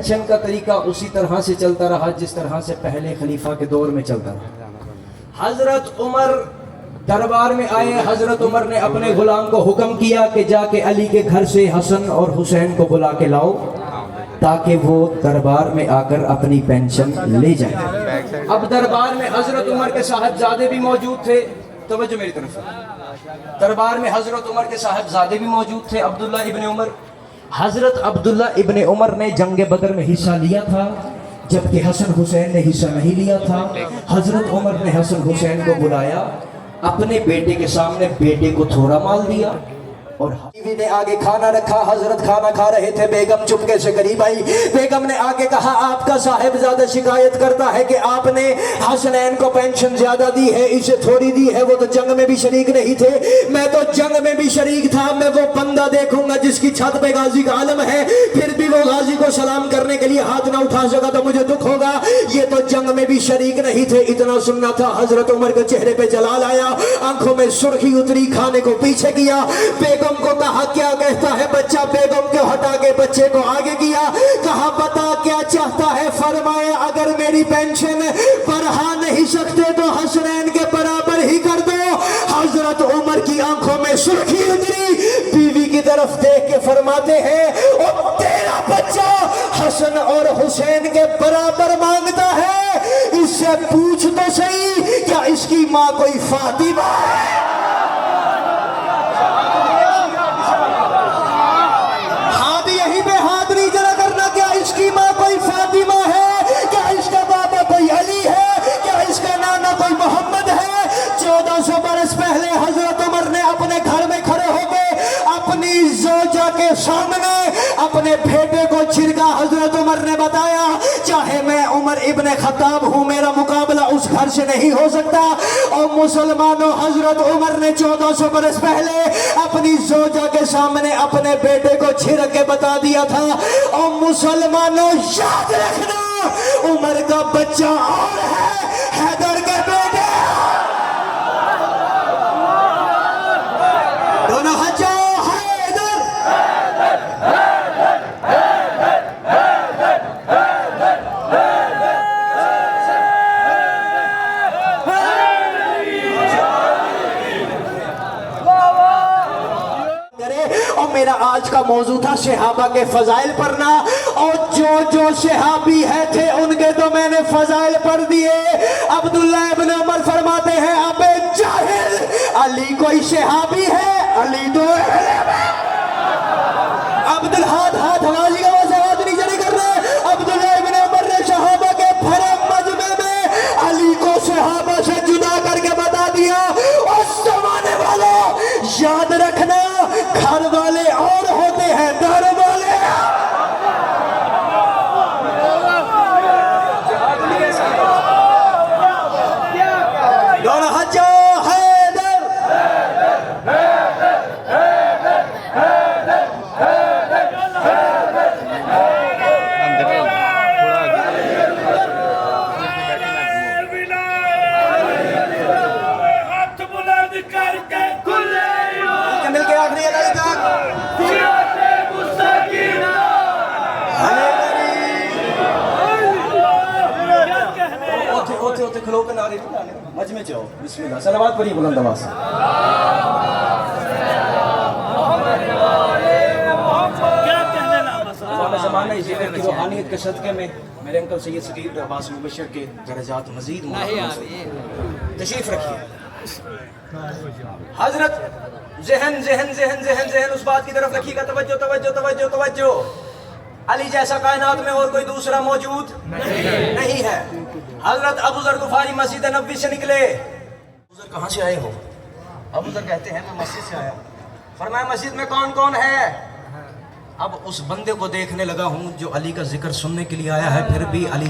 Pension का तरीका उसी तरह से चलता रहा जिस तरह से पहले खलीफा के दौर में चलता रहा। हजरत उमर दरबार में आए, हजरत उमर ने अपने गुलाम को हुक्म किया कि जाके अली के घर से हसन और हुसैन को बुला के लाओ ताकि वो दरबार में आकर अपनी पेंशन ले जाए। अब दरबार में हजरत उमर के साहबजादे भी मौजूद थे, तवज्जो मेरी तरफ। दरबार में हजरत उमर के साहबजादे भी मौजूद थे, अब्दुल्ला इब्ने उमर। हजरत अब्दुल्ला इब्ने उमर ने जंग बदर में हिस्सा लिया था, जबकि हसन हुसैन ने हिस्सा नहीं लिया था। हजरत उमर ने हसन हुसैन को बुलाया, अपने बेटे के सामने बेटे को थोड़ा माल दिया और बीवी ने आगे खाना रखा। हजरत खाना खा रहे थे, बेगम चुपके से करीब आई। बेगम ने आगे कहा, आपका साहिबजादा शिकायत करता है कि आपने हसनैन को पेंशन ज्यादा दी है, इसे थोड़ी दी है। वो तो जंग में भी शरीक नहीं थे, मैं तो जंग में भी शरीक था। मैं वो बंदा देखूंगा जिसकी छत पे गाजी का आलम है, फिर भी वो गाजी को सलाम करने के लिए हाथ ना उठा सका तो मुझे दुख होगा। ये तो जंग में भी शरीक नहीं थे। इतना सुनना था, हजरत उमर के चेहरे पे जलाल आया, आंखों में सुर्खी उतरी, खाने को पीछे किया। बेगम को कहा, क्या कहता है बच्चा? बेगम को हटा के बच्चे को आगे किया, कहा, बता क्या चाहता है? फरमाए, अगर मेरी पेंशन बढ़ा नहीं सकते तो हसनैन के बराबर ही कर दो। हजरत उमर की आंखों में सुर्खी उतरी, बीवी की तरफ देख के फरमाते हैं, और तेरा बच्चा हसन और हुसैन के बराबर मांगता है, इससे पूछ तो सही क्या इसकी माँ कोई फातिमा है? पहले हजरत उमर ने अपने घर में खड़े होकर अपनी जोजा के सामने अपने बेटे को छिड़का। हजरत उमर ने बताया, चाहे मैं उमर इब्ने खत्ताब हूं, मेरा मुकाबला उस घर से नहीं हो सकता। और मुसलमानों, हजरत उमर ने 1400 बरस पहले अपनी जोजा के सामने अपने बेटे को छिड़क के बता दिया था। और मुसलमानों, याद रखना, उमर का बच्चा और है, हैदर के बेटे। मेरा आज का मौजू था सहाबा के फजाइल पढ़ना, और जो सहाबी है थे उनके तो मैंने फजाइल पढ़ दिए। अब्दुल्ला इब्ने उमर फरमाते हैं, अबे जाहिल, अली कोई सहाबी है? अली तो अब्दुल हाथ गाजी का हाथ नीचे नहीं कर रहे। अब्दुल्ला इब्ने उमर ने सहाबा के भरम मजमे में अली को सहाबा से जुदा करके बता दिया। उस जमाने वालों, याद रखना, घर वाले और होते हैं, दर वाले। दोनों हाथ जाओ, हैदर। मिलके आखिरी होते खलो के नारे मज में जाओ। बिस्मिल्लाह, सलावत पढ़िए बुलंद आवाज से। ज़माना इस की रूहानियत के सदक़े में मेरे अंकल सैयद सकीर अब्बास मुबशर के दर्जात मज़ीद तशरीफ रखिए। हजरत ज़हन ज़हन ज़हन ज़हन ज़हन उस बात की तरफ रखिएगा, तवज्जो तवज्जो तवज्जो तवज्जो। अली जैसा कायनात में और कोई दूसरा मौजूद नहीं है। हजरत अबू ज़र गुफ़ारी मस्जिद नबवी से निकले। अबू ज़र कहाँ से आए हो? अबू ज़र कहते हैं, मैं मस्जिद से आया। फरमाया, मस्जिद में कौन कौन है? अब उस बंदे को देखने लगा हूँ जो अली का जिक्र सुनने के लिए आया है, फिर भी अली